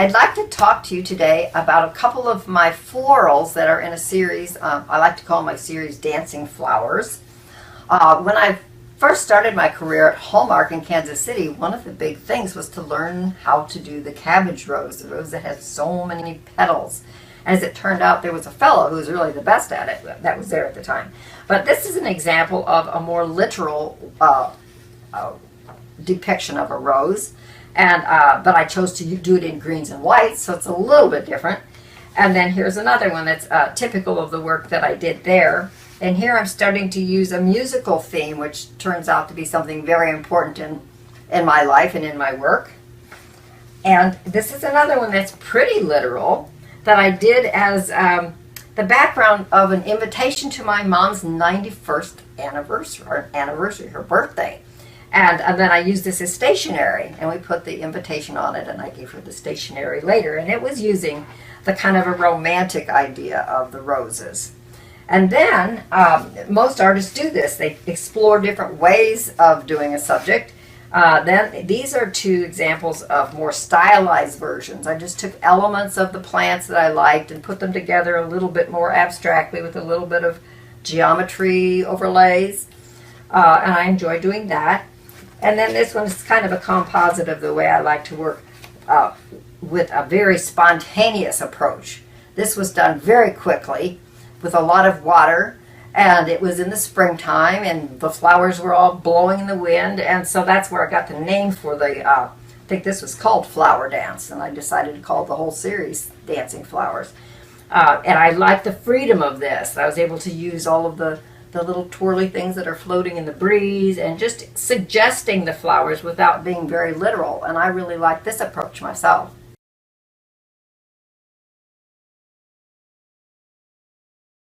I'd like to talk to you today about a couple of my florals that are in a series. I like to call my series Dancing Flowers. When I first started my career at Hallmark in Kansas City, one of the big things was to learn how to do the cabbage rose, the rose that has so many petals. As it turned out, there was a fellow who was really the best at it that was there at the time. But this is an example of a more literal depiction of a rose. And but I chose to do it in greens and whites, so it's a little bit different. And then here's another one that's typical of the work that I did there. And here I'm starting to use a musical theme, which turns out to be something very important in my life and in my work. And this is another one that's pretty literal that I did as the background of an invitation to my mom's 91st anniversary, her birthday. And then I used this as stationery, and we put the invitation on it, and I gave her the stationery later. And it was using the kind of a romantic idea of the roses. And then most artists do this. They explore different ways of doing a subject. Then these are two examples of more stylized versions. I just took elements of the plants that I liked and put them together a little bit more abstractly with a little bit of geometry overlays. And I enjoy doing that. And then this one is kind of a composite of the way I like to work with a very spontaneous approach. This was done very quickly with a lot of water, and it was in the springtime, and the flowers were all blowing in the wind, and so that's where I got the name for the, I think this was called Flower Dance, and I decided to call the whole series Dancing Flowers. And I like the freedom of this. I was able to use all of the little twirly things that are floating in the breeze and just suggesting the flowers without being very literal, and I really like this approach myself.